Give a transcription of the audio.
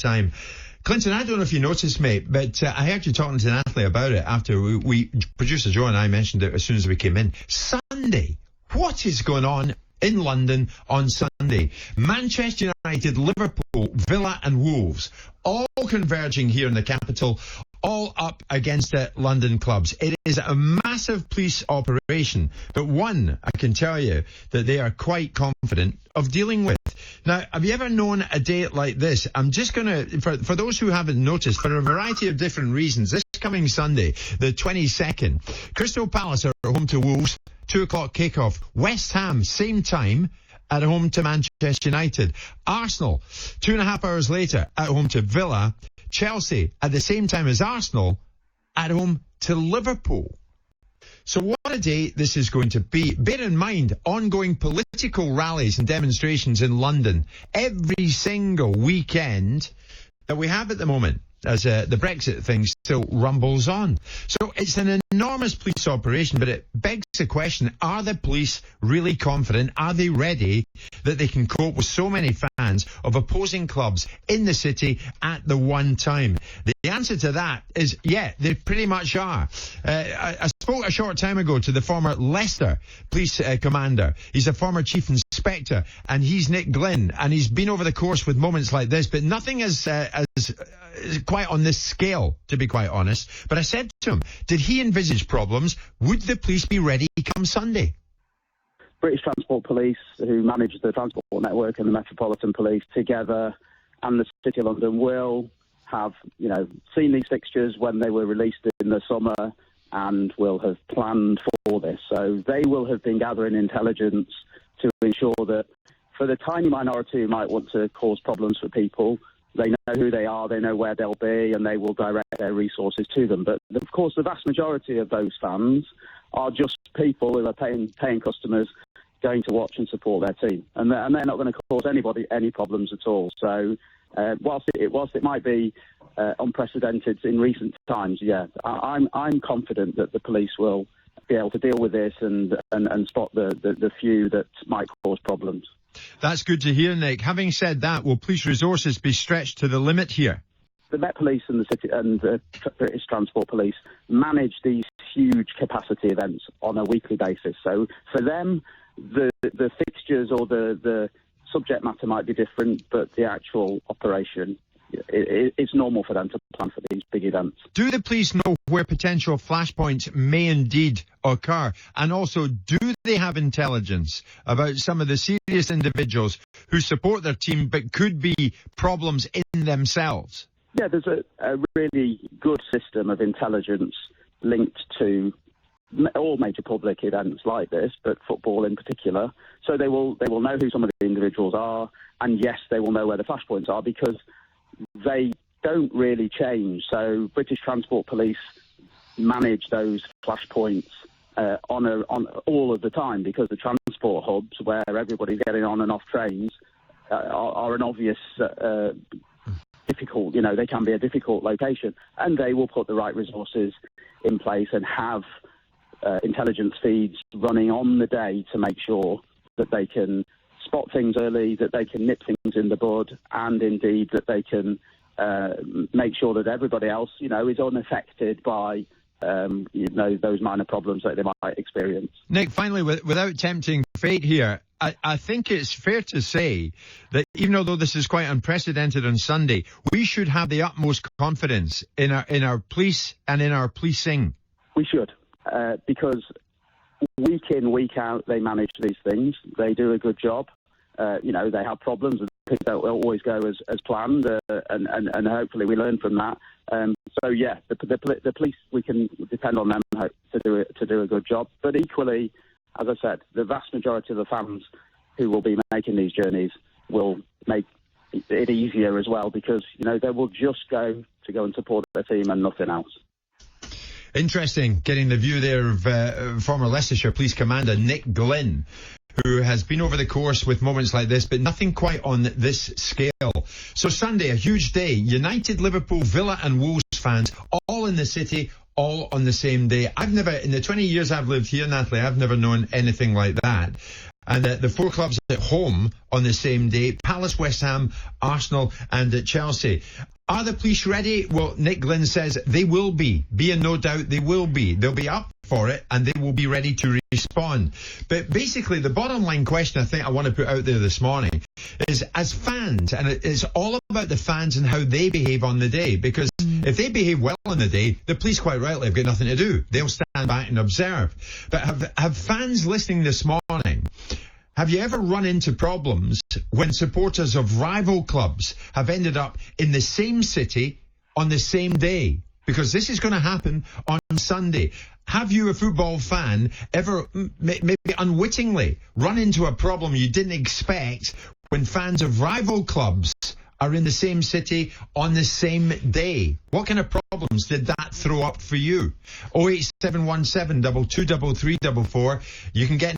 time. Clinton, I don't know if you noticed, mate, but I heard you talking to Natalie about it after we producer Joe and I mentioned it as soon as we came in. Sunday, what is going on in London on Sunday? Manchester United, Liverpool, Villa and Wolves, all converging here in the capital, all up against the London clubs. It is a massive police operation, but one I can tell you that they are quite confident of dealing with. Now, have you ever known a day like this? I'm just going to, for those who haven't noticed, for a variety of different reasons, this coming Sunday, the 22nd, Crystal Palace are home to Wolves, 2 o'clock kickoff. West Ham, same time, at home to Manchester United. Arsenal, 2.5 hours later, at home to Villa. Chelsea, at the same time as Arsenal, at home to Liverpool. So what a day this is going to be. Bear in mind, ongoing political rallies and demonstrations in London every single weekend that we have at the moment, as the Brexit thing still rumbles on. So it's an enormous police operation, but it begs the question, are the police really confident? Are they ready that they can cope with so many fans of opposing clubs in the city at the one time? The answer to that is, yeah, they pretty much are. I spoke a short time ago to the former Leicester police commander. He's a former chief inspector, and he's Nick Glynn, and he's been over the course with moments like this, but nothing as quite on this scale, to be quite honest. But I said to him, did he envisage problems? Would the police be ready come Sunday? British Transport Police, who manage the transport network, and the Metropolitan Police together, and the City of London will have, seen these fixtures when they were released in the summer, and will have planned for this. So they will have been gathering intelligence to ensure that for the tiny minority who might want to cause problems for people, they know who they are, they know where they'll be, and they will direct their resources to them. But, of course, the vast majority of those fans are just people who are paying customers going to watch and support their team. And they're not going to cause anybody any problems at all. So whilst it might be unprecedented in recent times, yeah, I'm confident that the police will be able to deal with this and spot the few that might cause problems. That's good to hear, Nick. Having said that, will police resources be stretched to the limit here? The Met Police and the City and the British Transport Police manage these huge capacity events on a weekly basis. So for them, the fixtures or the subject matter might be different, but the actual operation, it's normal for them to plan for these big events. Do the police know where potential flashpoints may indeed occur? And also, do they have intelligence about some of the serious individuals who support their team but could be problems in themselves? Yeah, there's a really good system of intelligence linked to all major public events like this, but football in particular. So they will know who some of the individuals are, and yes, they will know where the flashpoints are, because they don't really change. So British Transport Police manage those flashpoints on all of the time, because the transport hubs where everybody's getting on and off trains are an obvious difficult, they can be a difficult location, and they will put the right resources in place and have intelligence feeds running on the day to make sure that they can spot things early, that they can nip things in the bud, and indeed that they can make sure that everybody else, is unaffected by those minor problems that they might experience. Nick, finally, without tempting fate here, I think it's fair to say that even though this is quite unprecedented on Sunday, we should have the utmost confidence in our police and in our policing. We should, because week in, week out, they manage these things. They do a good job. They have problems, and things don't always go as planned, and hopefully we learn from that. The police, we can depend on them to do a good job. But equally, as I said, the vast majority of the fans who will be making these journeys will make it easier as well, because they will just go and support their team and nothing else. Interesting, getting the view there of former Leicestershire Police Commander Nick Glynn, who has been over the course with moments like this, but nothing quite on this scale. So Sunday, a huge day. United, Liverpool, Villa and Wolves fans, all in the city, all on the same day. I've never, in the 20 years I've lived here, Natalie, I've never known anything like that. And the four clubs at home on the same day: Palace, West Ham, Arsenal and Chelsea. Are the police ready? Well, Nick Glynn says they will be. Be in no doubt they will be. They'll be up for it and they will be ready to respond. But basically, the bottom line question I think I want to put out there this morning is, as fans, and it's all about the fans and how they behave on the day, because if they behave well on the day, the police quite rightly have got nothing to do. They'll stand back and observe. But have fans listening this morning, have you ever run into problems when supporters of rival clubs have ended up in the same city on the same day? Because this is going to happen on Sunday. Have you, a football fan, ever maybe unwittingly run into a problem you didn't expect when fans of rival clubs are in the same city on the same day? What kind of problems did that throw up for you? 08717 223344. You can get